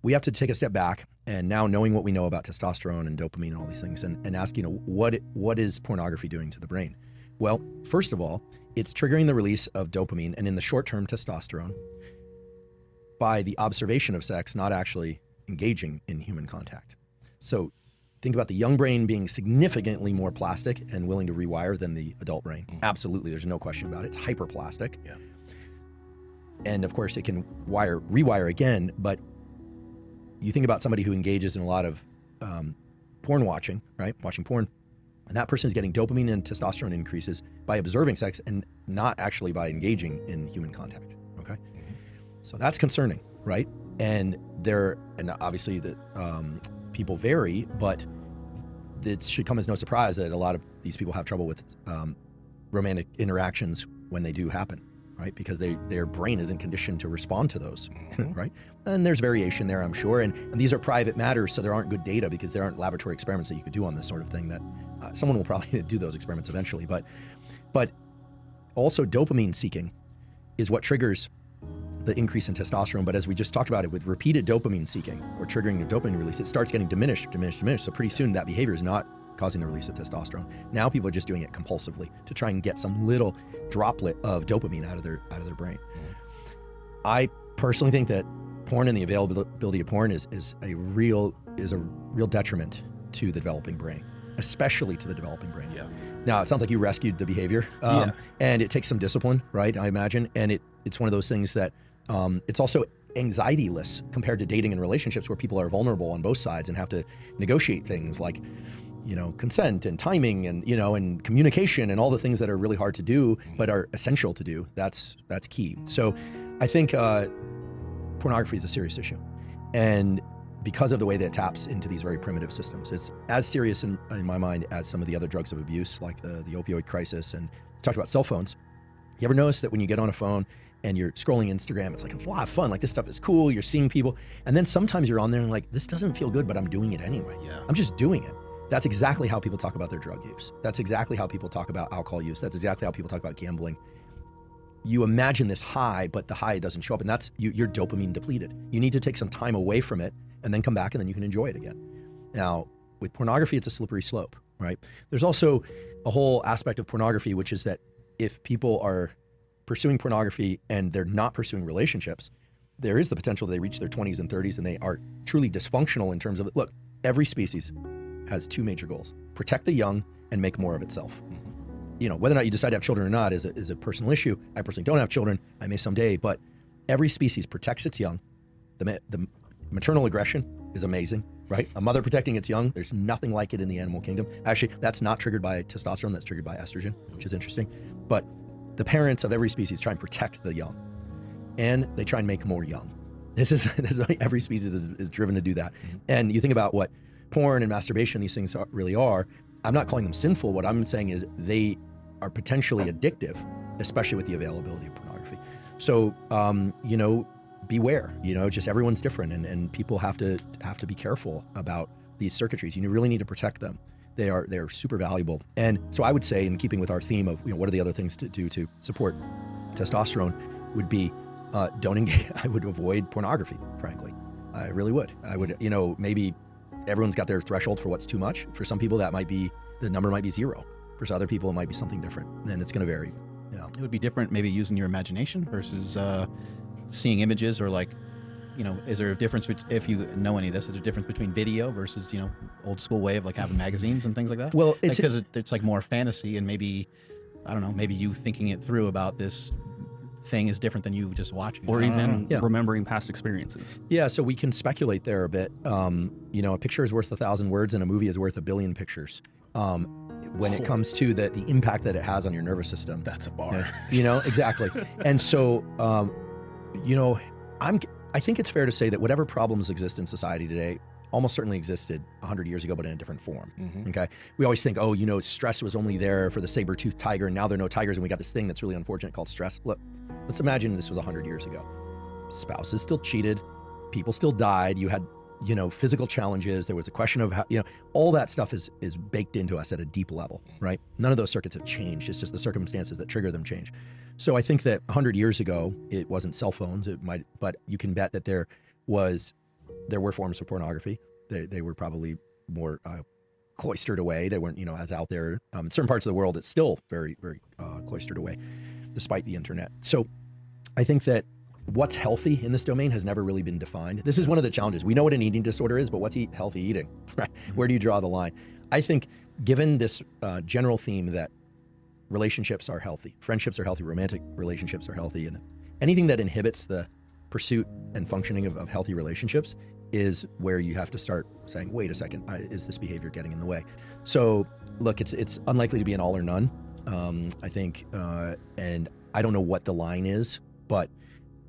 we have to take a step back, and now knowing what we know about testosterone and dopamine and all these things, and ask, what is pornography doing to the brain? Well, first of all, it's triggering the release of dopamine, and in the short term, testosterone, by the observation of sex, not actually engaging in human contact. So think about the young brain being significantly more plastic and willing to rewire than the adult brain. Absolutely, there's no question about it. It's hyperplastic. Yeah. And of course, it can rewire again, but you think about somebody who engages in a lot of porn watching, right? Watching porn, and that person is getting dopamine and testosterone increases by observing sex and not actually by engaging in human contact, okay? So that's concerning, right? And obviously the people vary, but it should come as no surprise that a lot of these people have trouble with romantic interactions when they do happen, right? Because their brain isn't conditioned to respond to those, right? And there's variation there, I'm sure. And these are private matters, so there aren't good data because there aren't laboratory experiments that you could do on this sort of thing that someone will probably do those experiments eventually. But also dopamine seeking is what triggers the increase in testosterone. But as we just talked about it, with repeated dopamine seeking or triggering the dopamine release, it starts getting diminished. So pretty soon that behavior is not causing the release of testosterone. Now people are just doing it compulsively to try and get some little droplet of dopamine out of their brain. I personally think that porn and the availability of porn is a real detriment to the developing brain, especially to the developing brain. Yeah. Now, it sounds like you rescued the behavior, and it takes some discipline, right? I imagine, and it's one of those things that it's also anxiety-less compared to dating and relationships where people are vulnerable on both sides and have to negotiate things like, consent and timing and, and communication and all the things that are really hard to do, but are essential to do. That's key. So I think pornography is a serious issue. And because of the way that it taps into these very primitive systems, it's as serious in my mind as some of the other drugs of abuse, like the opioid crisis. And talked about cell phones. You ever notice that when you get on a phone and you're scrolling Instagram, it's like a lot of fun. Like, this stuff is cool. You're seeing people. And then sometimes you're on there and like, this doesn't feel good, but I'm doing it anyway. Yeah. I'm just doing it. That's exactly how people talk about their drug use. That's exactly how people talk about alcohol use. That's exactly how people talk about gambling. You imagine this high, but the high doesn't show up, and that's you're dopamine depleted. You need to take some time away from it and then come back, and then you can enjoy it again. Now, with pornography, it's a slippery slope, right? There's also a whole aspect of pornography, which is that if people are pursuing pornography and they're not pursuing relationships, there is the potential that they reach their 20s and 30s and they are truly dysfunctional in terms of, look, every species has two major goals: protect the young and make more of itself. Whether or not you decide to have children or not is a personal issue. I personally don't have children. I may someday, but every species protects its young. The maternal aggression is amazing, right? A mother protecting its young, there's nothing like it in the animal kingdom. Actually, that's not triggered by testosterone, that's triggered by estrogen, which is interesting. But the parents of every species try and protect the young, and they try and make more young. This is every species is driven to do that. And you think about what porn and masturbation, these things really are. I'm not calling them sinful. What I'm saying is they are potentially addictive, especially with the availability of pornography. So, beware, just everyone's different, and people have to be careful about these circuitries. You really need to protect them. They're super valuable. And so I would say, in keeping with our theme of, what are the other things to do to support testosterone, would be don't engage. I would avoid pornography, frankly. I really would. I would, maybe everyone's got their threshold for what's too much. For some people, the number might be 0. For other people, it might be something different, and it's going to vary. Yeah. It would be different, maybe using your imagination versus seeing images, or is there a difference, if you know any of this, is there a difference between video versus, old school way of having magazines and things like that? Well, because it's like more fantasy, and maybe, I don't know, maybe you thinking it through about this thing is different than you just watching. Or even remembering past experiences. Yeah, so we can speculate there a bit. A picture is worth 1,000 words, and a movie is worth 1 billion pictures. When it comes to the impact that it has on your nervous system. That's a bar. Exactly. And so, I think it's fair to say that whatever problems exist in society today almost certainly existed 100 years ago, but in a different form. Okay. We always think, stress was only there for the saber-toothed tiger, and now there are no tigers, and we got this thing that's really unfortunate called stress. Look, let's imagine this was 100 years ago. Spouses still cheated, people still died, you had physical challenges. There was a question of how, all that stuff is baked into us at a deep level, right? None of those circuits have changed. It's just the circumstances that trigger them change. So I think that 100 years ago, it wasn't cell phones, but you can bet that there was there were forms of pornography. They were probably more cloistered away. They weren't, as out there. In certain parts of the world, it's still very, very cloistered away, despite the internet. So I think that what's healthy in this domain has never really been defined. This is one of the challenges. We know what an eating disorder is, but what's healthy eating, right? Where do you draw the line? I think given this general theme that relationships are healthy, friendships are healthy, romantic relationships are healthy, and anything that inhibits the pursuit and functioning of healthy relationships is where you have to start saying, wait a second, is this behavior getting in the way? So look, it's unlikely to be an all or none, I think, and I don't know what the line is, but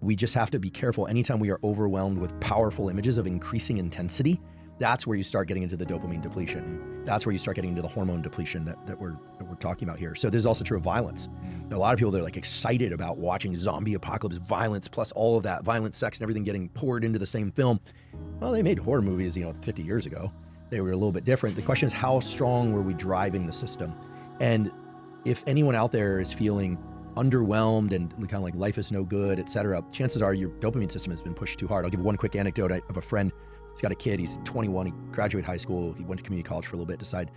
we just have to be careful. Anytime we are overwhelmed with powerful images of increasing intensity, that's where you start getting into the dopamine depletion. That's where you start getting into the hormone depletion that we're talking about here. So this is also true of violence. A lot of people, they're like excited about watching zombie apocalypse violence, plus all of that violent sex and everything getting poured into the same film. Well, they made horror movies, 50 years ago. They were a little bit different. The question is, how strong were we driving the system? And if anyone out there is feeling underwhelmed and kind of like life is no good, et cetera, chances are your dopamine system has been pushed too hard. I'll give one quick anecdote of a friend. He's got a kid, he's 21, he graduated high school, he went to community college for a little bit, decided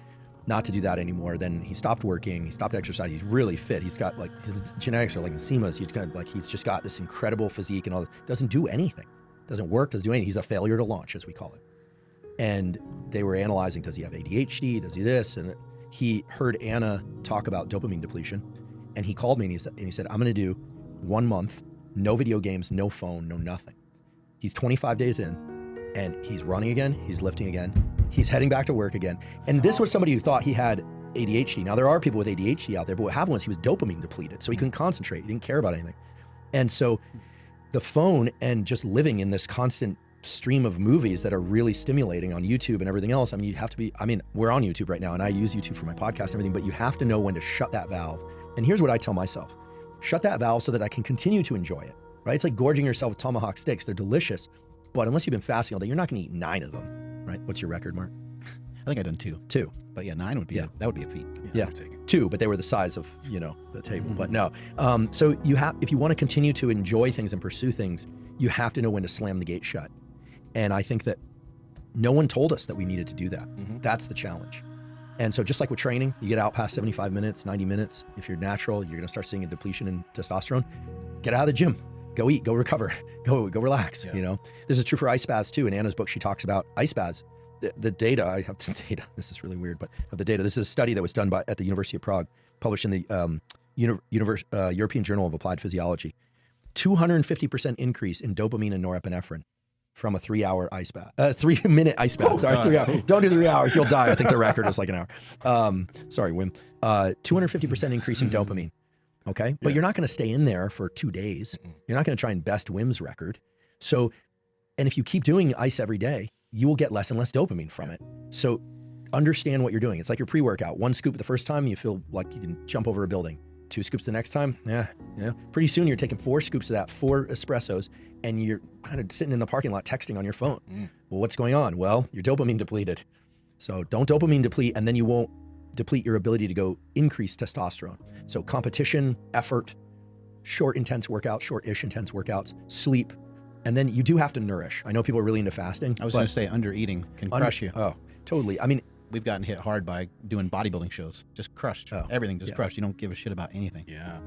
not to do that anymore. Then he stopped working, he stopped exercising, he's really fit. He's got his genetics are like Nasima's, he's just got this incredible physique and all that. Doesn't do anything, doesn't work, doesn't do anything. He's a failure to launch, as we call it. And they were analyzing, does he have ADHD, does he this? And he heard Anna talk about dopamine depletion. And he called me and he said, I'm gonna do 1 month, no video games, no phone, no nothing. He's 25 days in and he's running again, he's lifting again, he's heading back to work again. And this was somebody who thought he had ADHD. Now there are people with ADHD out there, but what happened was he was dopamine depleted. So he couldn't concentrate, he didn't care about anything. And so the phone and just living in this constant stream of movies that are really stimulating on YouTube and everything else. You have to be, we're on YouTube right now and I use YouTube for my podcast and everything, but you have to know when to shut that valve. And here's what I tell myself: shut that valve so that I can continue to enjoy it, right? It's like gorging yourself with tomahawk steaks. They're delicious, but unless you've been fasting all day, you're not gonna eat 9 of them, right? What's your record, Mark? I think I've done 2. 2. But yeah, 9 would be, that would be a feat. Yeah, 2, but they were the size of, the table, but no. So if you wanna continue to enjoy things and pursue things, you have to know when to slam the gate shut. And I think that no one told us that we needed to do that. That's the challenge. And so just like with training, you get out past 75 minutes, 90 minutes. If you're natural, you're gonna start seeing a depletion in testosterone. Get out of the gym, go eat, go recover, go relax, This is true for ice baths too. In Anna's book, she talks about ice baths. The data, I have the data, this is really weird, but I have the data. This is a study that was done at the University of Prague, published in the European Journal of Applied Physiology. 250% increase in dopamine and norepinephrine from a 3-hour ice bath, 3-minute ice bath. Sorry, 3 hours. Don't do 3 hours, you'll die. I think the record is like an hour. Sorry, Wim. 250% increase in dopamine. Okay, but you're not going to stay in there for 2 days. You're not going to try and best Wim's record. So, and if you keep doing ice every day, you will get less and less dopamine from it. So, understand what you're doing. It's like your pre-workout. 1 scoop the first time, you feel like you can jump over a building. 2 scoops the next time, pretty soon you're taking 4 scoops of that, 4 espressos, and you're kind of sitting in the parking lot texting on your phone. Well, what's going on? Well, you're dopamine depleted. So don't dopamine deplete, and then you won't deplete your ability to go increase testosterone. So competition, effort, short intense workouts, short-ish intense workouts, sleep, and then you do have to nourish. I know people are really into fasting. I was going to say under-eating can crush you. Oh, totally. We've gotten hit hard by doing bodybuilding shows. Just crushed. Everything just crushed. You don't give a shit about anything. Yeah.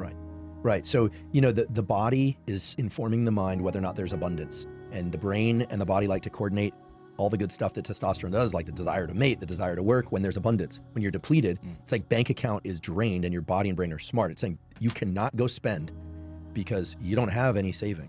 Right. So, the body is informing the mind whether or not there's abundance. And the brain and the body like to coordinate all the good stuff that testosterone does, like the desire to mate, the desire to work, when there's abundance. When you're depleted, it's like bank account is drained and your body and brain are smart. It's saying you cannot go spend because you don't have any savings.